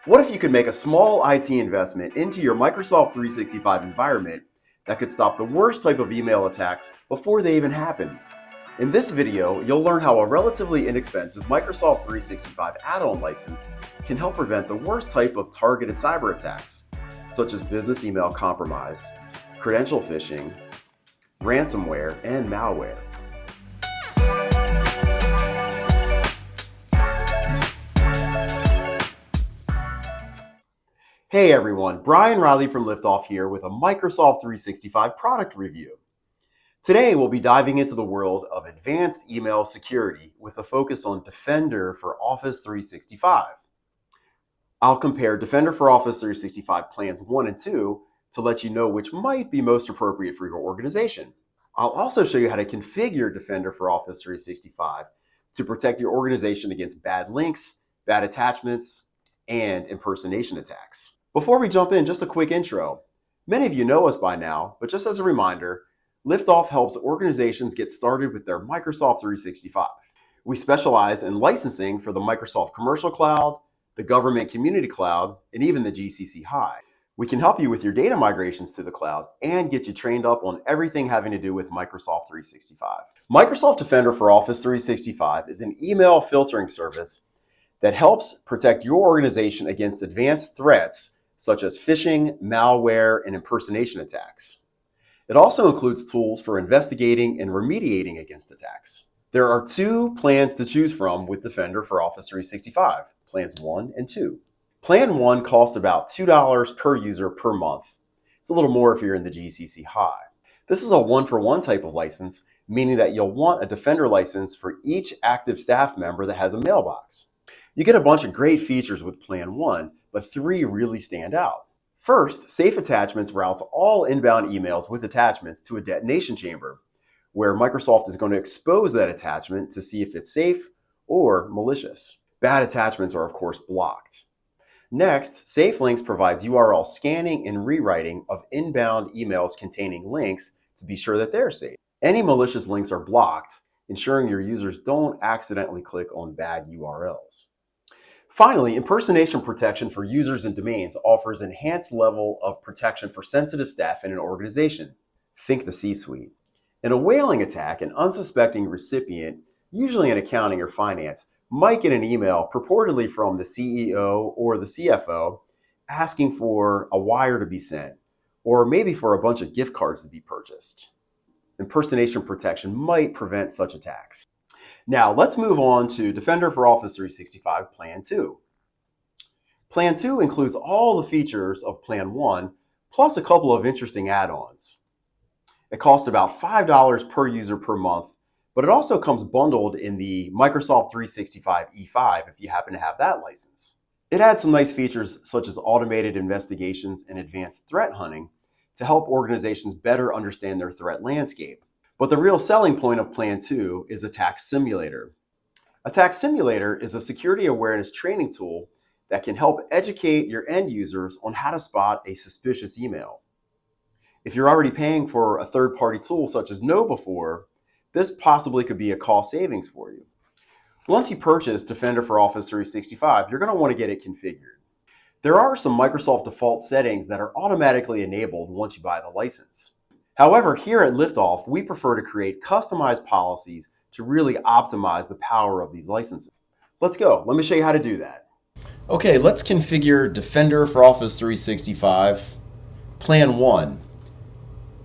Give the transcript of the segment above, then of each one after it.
What if you could make a small IT investment into your Microsoft 365 environment that could stop the worst type of email attacks before they even happen? In this video, you'll learn how a relatively inexpensive Microsoft 365 add-on license can help prevent the worst type of targeted cyber attacks, such as business email compromise, credential phishing, ransomware, and malware. Hey everyone, Brian Riley from LiftOff here with a Microsoft 365 product review. Today we'll be diving into the world of advanced email security with a focus on Defender for Office 365. I'll compare Defender for Office 365 plans 1 and 2 to let you know which might be most appropriate for your organization. I'll also show you how to configure Defender for Office 365 to protect your organization against bad links, bad attachments, and impersonation attacks. Before we jump in, just a quick intro. Many of you know us by now, but just as a reminder, LiftOff helps organizations get started with their Microsoft 365. We specialize in licensing for the Microsoft Commercial Cloud, the Government Community Cloud, and even the gcchigh. We can help you with your data migrations to the cloud and get you trained up on everything having to do with Microsoft 365. Microsoft Defender for Office 365 is an email filtering service that helps protect your organization against advanced threats such as phishing, malware, and impersonation attacks. It also includes tools for investigating and remediating against attacks. There are 2 plans to choose from with Defender for Office 365, plans 1 and 2. Plan 1 costs about $2 per user per month. It's a little more if you're in the gcchigh. This is a one-for-one type of license, meaning that you'll want a Defender license for each active staff member that has a mailbox. You get a bunch of great features with Plan 1, but 3 really stand out. First, Safe Attachments routes all inbound emails with attachments to a detonation chamber, where Microsoft is going to expose that attachment to see if it's safe or malicious. Bad attachments are, of course, blocked. Next, Safe Links provides URL scanning and rewriting of inbound emails containing links to be sure that they're safe. Any malicious links are blocked, ensuring your users don't accidentally click on bad URLs. Finally, impersonation protection for users and domains offers enhanced level of protection for sensitive staff in an organization. Think the C-suite. In a whaling attack, an unsuspecting recipient, usually in accounting or finance, might get an email purportedly from the CEO or the CFO asking for a wire to be sent, or maybe for a bunch of gift cards to be purchased. Impersonation protection might prevent such attacks. Now, let's move on to Defender for Office 365 Plan 2. Plan 2 includes all the features of Plan 1, plus a couple of interesting add-ons. It costs about $5 per user per month, but it also comes bundled in the Microsoft 365 E5 if you happen to have that license. It adds some nice features such as automated investigations and advanced threat hunting to help organizations better understand their threat landscape. But the real selling point of Plan 2 is Attack Simulator. Attack Simulator is a security awareness training tool that can help educate your end users on how to spot a suspicious email. If you're already paying for a third-party tool such as KnowBe4, this possibly could be a cost savings for you. Once you purchase Defender for Office 365, you're going to want to get it configured. There are some Microsoft default settings that are automatically enabled once you buy the license. However, here at LiftOff, we prefer to create customized policies to really optimize the power of these licenses. Let's go. Let me show you how to do that. Okay, let's configure Defender for Office 365 Plan 1. I'm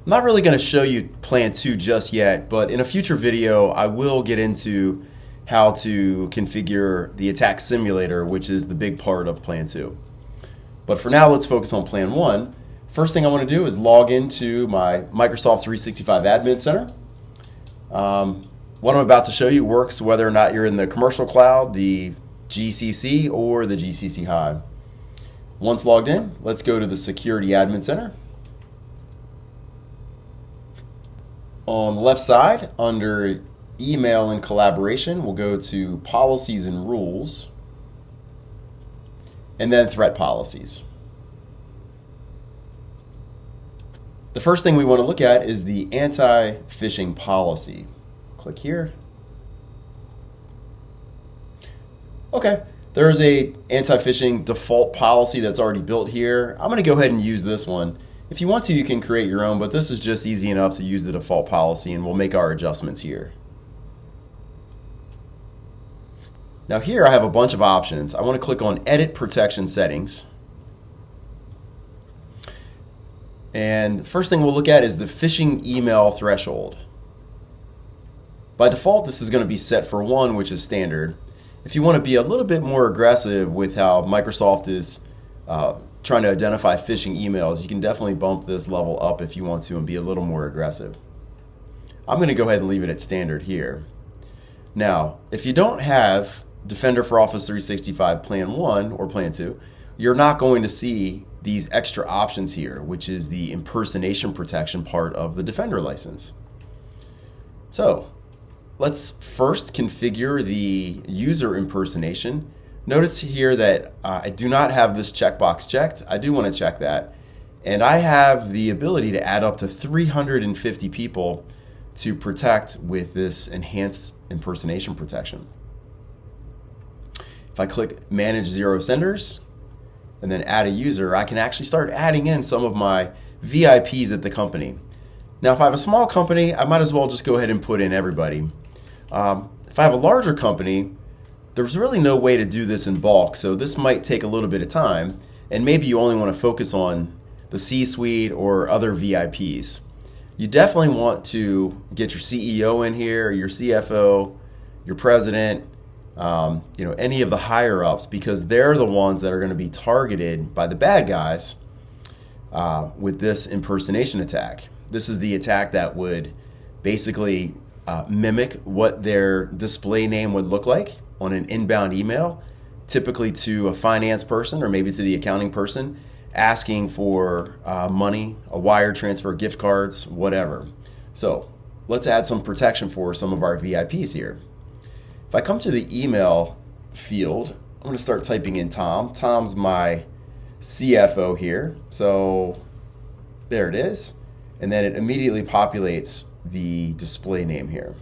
not really going to show you Plan 2 just yet, but in a future video, I will get into how to configure the Attack Simulator, which is the big part of Plan 2. But for now, let's focus on Plan 1. First thing I want to do is log into my Microsoft 365 Admin Center. What I'm about to show you works whether or not you're in the Commercial Cloud, the GCC, or the gcchigh. Once logged in, let's go to the Security Admin Center. On the left side, under Email and Collaboration, we'll go to Policies and Rules, and then Threat Policies. The first thing we want to look at is the anti-phishing policy. Click here. Okay, There's a anti-phishing default policy that's already built here. I'm going to go ahead and use this one. If you want to, you can create your own, but this is just easy enough to use the default policy, and we'll make our adjustments here. Now here I have a bunch of options. I want to click on Edit Protection Settings. And the first thing we'll look at is the phishing email threshold. By default, this is going to be set for 1, which is standard. If you want to be a little bit more aggressive with how Microsoft is trying to identify phishing emails, you can definitely bump this level up if you want to and be a little more aggressive. I'm going to go ahead and leave it at standard here. Now, if you don't have Defender for Office 365 Plan 1 or Plan 2, you're not going to see these extra options here, which is the impersonation protection part of the Defender license. So let's first configure the user impersonation. Notice here that I do not have this checkbox checked. I do want to check that. And I have the ability to add up to 350 people to protect with this enhanced impersonation protection. If I click Manage Zero Senders and then add a user, I can actually start adding in some of my VIPs at the company. Now, if I have a small company, I might as well just go ahead and put in everybody. If I have a larger company, there's really no way to do this in bulk, so this might take a little bit of time, and maybe you only want to focus on the C-suite or other VIPs. You definitely want to get your CEO in here, your CFO, your president, any of the higher ups, because they're the ones that are going to be targeted by the bad guys with this impersonation attack. This is the attack that would basically mimic what their display name would look like on an inbound email, typically to a finance person or maybe to the accounting person, asking for money, a wire transfer, gift cards, whatever. So let's add some protection for some of our VIPs here. If I come to the email field, I'm going to start typing in Tom. Tom's my CFO here. So there it is. And then it immediately populates the display name here.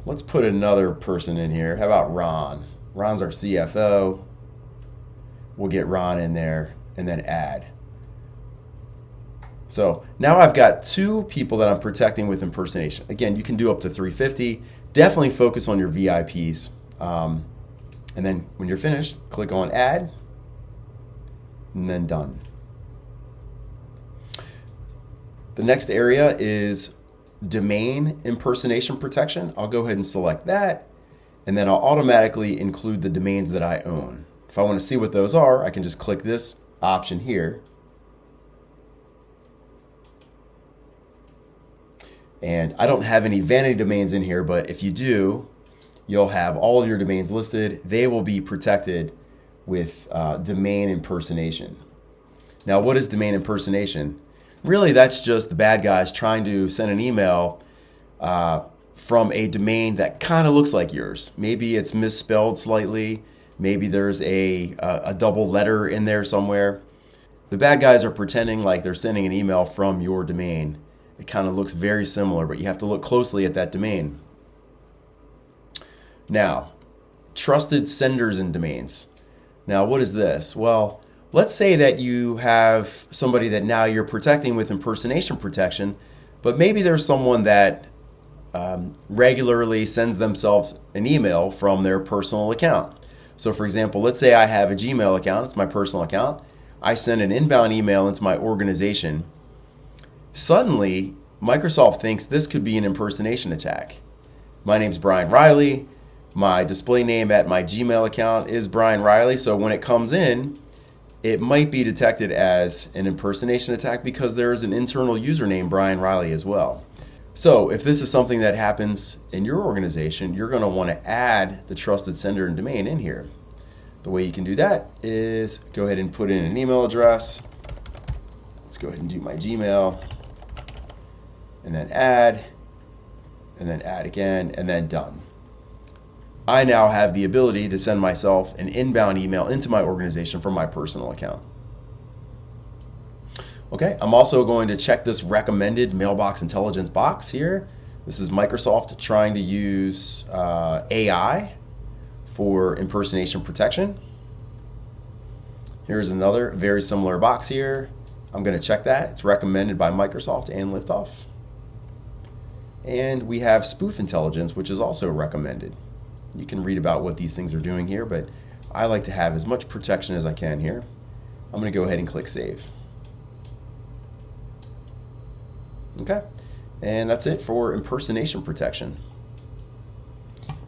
Let's put another person in here. How about Ron? Ron's our CFO. We'll get Ron in there and then add. So now I've got 2 people that I'm protecting with impersonation. Again, you can do up to 350. Definitely focus on your VIPs. And then when you're finished, click on Add and then Done. The next area is domain impersonation protection. I'll go ahead and select that, and then I'll automatically include the domains that I own. If I want to see what those are, I can just click this option here. And I don't have any vanity domains in here, but if you do, you'll have all of your domains listed. They will be protected with domain impersonation. Now, what is domain impersonation? Really, that's just the bad guys trying to send an email from a domain that kind of looks like yours. Maybe it's misspelled slightly. Maybe there's a double letter in there somewhere. The bad guys are pretending like they're sending an email from your domain. It kind of looks very similar, but you have to look closely at that domain. Now, trusted senders and domains. Now, what is this? Well, let's say that you have somebody that now you're protecting with impersonation protection, but maybe there's someone that regularly sends themselves an email from their personal account. So for example, let's say I have a Gmail account, it's my personal account. I send an inbound email into my organization. Suddenly, Microsoft thinks this could be an impersonation attack. My name's Brian Riley. My display name at my Gmail account is Brian Riley. So when it comes in, it might be detected as an impersonation attack because there is an internal username, Brian Riley, as well. So if this is something that happens in your organization, you're going to want to add the trusted sender and domain in here. The way you can do that is go ahead and put in an email address. Let's go ahead and do my Gmail, and then add again, and then done. I now have the ability to send myself an inbound email into my organization from my personal account. Okay, I'm also going to check this recommended mailbox intelligence box here. This is Microsoft trying to use AI for impersonation protection. Here's another very similar box here. I'm going to check that. It's recommended by Microsoft and LiftOff. And we have spoof intelligence, which is also recommended. You can read about what these things are doing here, but I like to have as much protection as I can here. I'm going to go ahead and click save. Okay, and that's it for impersonation protection.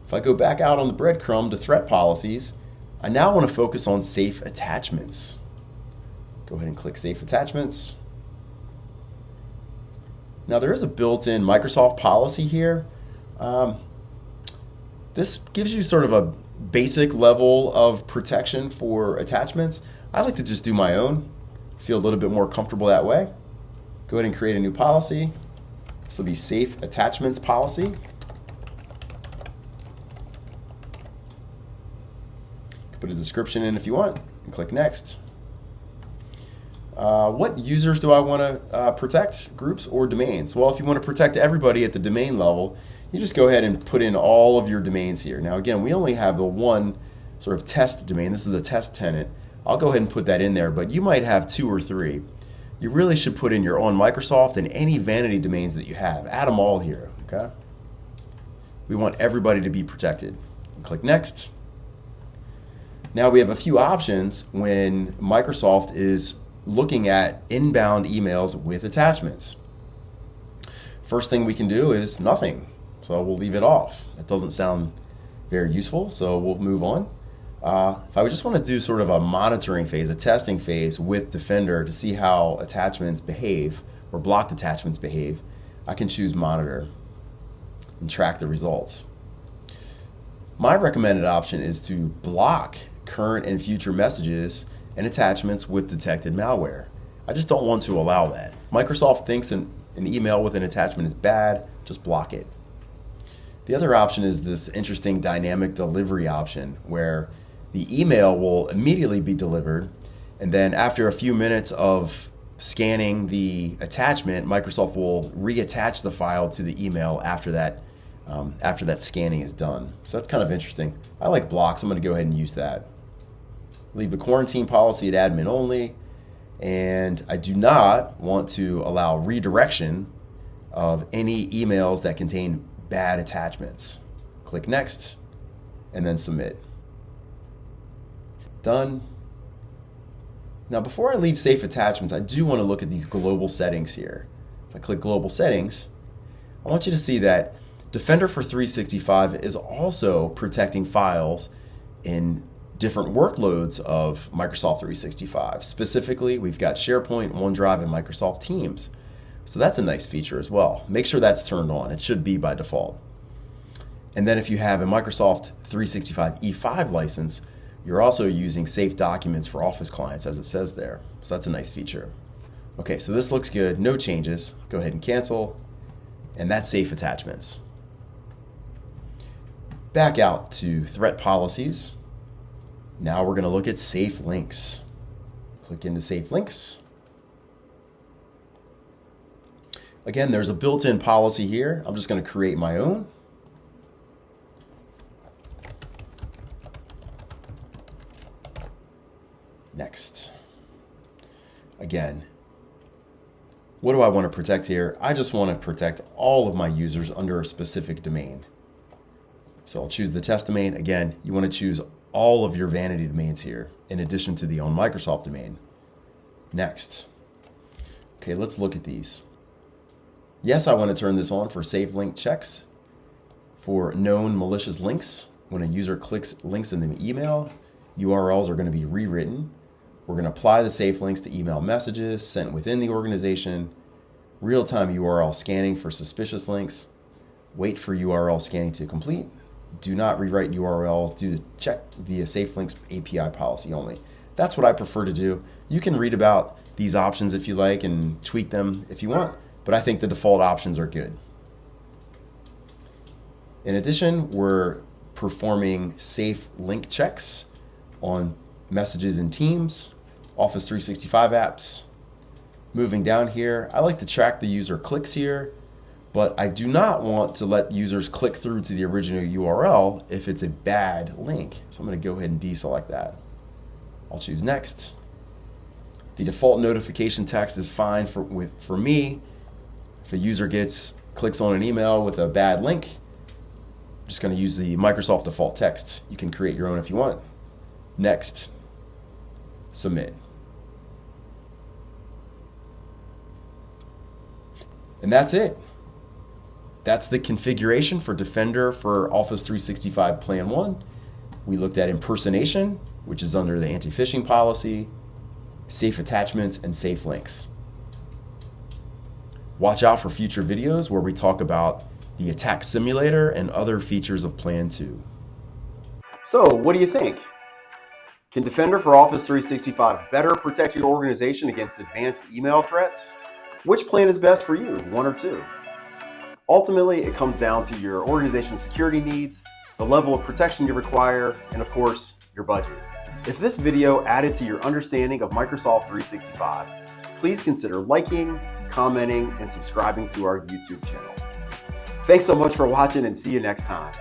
If I go back out on the breadcrumb to threat policies, I now want to focus on safe attachments. Go ahead and click safe attachments. Now there is a built-in Microsoft policy here. This gives you sort of a basic level of protection for attachments. I like to just do my own, feel a little bit more comfortable that way. Go ahead and create a new policy. This will be safe attachments policy. Put a description in if you want and click next. What users do I want to protect? Groups or domains? Well, if you want to protect everybody at the domain level, you just go ahead and put in all of your domains here. Now again, we only have the one sort of test domain. This is a test tenant. I'll go ahead and put that in there, but you might have 2 or 3. You really should put in your own Microsoft and any vanity domains that you have. Add them all here, okay? We want everybody to be protected. Click next. Now we have a few options when Microsoft is looking at inbound emails with attachments. First thing we can do is nothing, so we'll leave it off. That doesn't sound very useful, so we'll move on. If I would just want to do sort of a monitoring phase, a testing phase with Defender to see how attachments behave or blocked attachments behave, I can choose monitor and track the results. My recommended option is to block current and future messages and attachments with detected malware. I just don't want to allow that. Microsoft thinks an email with an attachment is bad, just block it. The other option is this interesting dynamic delivery option where the email will immediately be delivered, and then after a few minutes of scanning the attachment, Microsoft will reattach the file to the email after that scanning is done. So that's kind of interesting. I like blocks. I'm going to go ahead and use that. Leave the quarantine policy at admin only, and I do not want to allow redirection of any emails that contain bad attachments. Click next and then submit. Done. Now before I leave safe attachments, I do want to look at these global settings here. If I click global settings, I want you to see that Defender for 365 is also protecting files in different workloads of Microsoft 365. Specifically, we've got SharePoint, OneDrive, and Microsoft Teams. So that's a nice feature as well. Make sure that's turned on. It should be by default. And then if you have a Microsoft 365 E5 license, you're also using safe documents for Office clients, as it says there. So that's a nice feature. Okay, so this looks good. No changes. Go ahead and cancel. And that's safe attachments. Back out to threat policies. Now we're going to look at safe links. Click into safe links. Again, there's a built-in policy here. I'm just going to create my own. Next. Again, what do I want to protect here? I just want to protect all of my users under a specific domain. So I'll choose the test domain. Again, you want to choose all of your vanity domains here in addition to the own Microsoft domain. Next. Okay, let's look at these. Yes, I want to turn this on for safe link checks for known malicious links. When a user clicks links in the email, URLs are going to be rewritten. We're going to apply the safe links to email messages sent within the organization, real-time URL scanning for suspicious links, wait for URL scanning to complete, do not rewrite URLs, do the check via safe links API policy only. That's what I prefer to do. You can read about these options if you like and tweak them if you want, but I think the default options are good. In addition, we're performing safe link checks on messages in Teams, Office 365 apps. Moving down here, I like to track the user clicks here, but I do not want to let users click through to the original URL if it's a bad link. So I'm going to go ahead and deselect that. I'll choose next. The default notification text is fine for me. If a user clicks on an email with a bad link, I'm just going to use the Microsoft default text. You can create your own if you want. Next. Submit. And that's it. That's the configuration for Defender for Office 365 Plan 1. We looked at impersonation, which is under the anti-phishing policy, safe attachments, and safe links. Watch out for future videos where we talk about the attack simulator and other features of Plan 2. So, what do you think? Can Defender for Office 365 better protect your organization against advanced email threats? Which plan is best for you, 1 or 2? Ultimately, it comes down to your organization's security needs, the level of protection you require, and of course, your budget. If this video added to your understanding of Microsoft 365, please consider liking, commenting, and subscribing to our YouTube channel. Thanks so much for watching, and see you next time.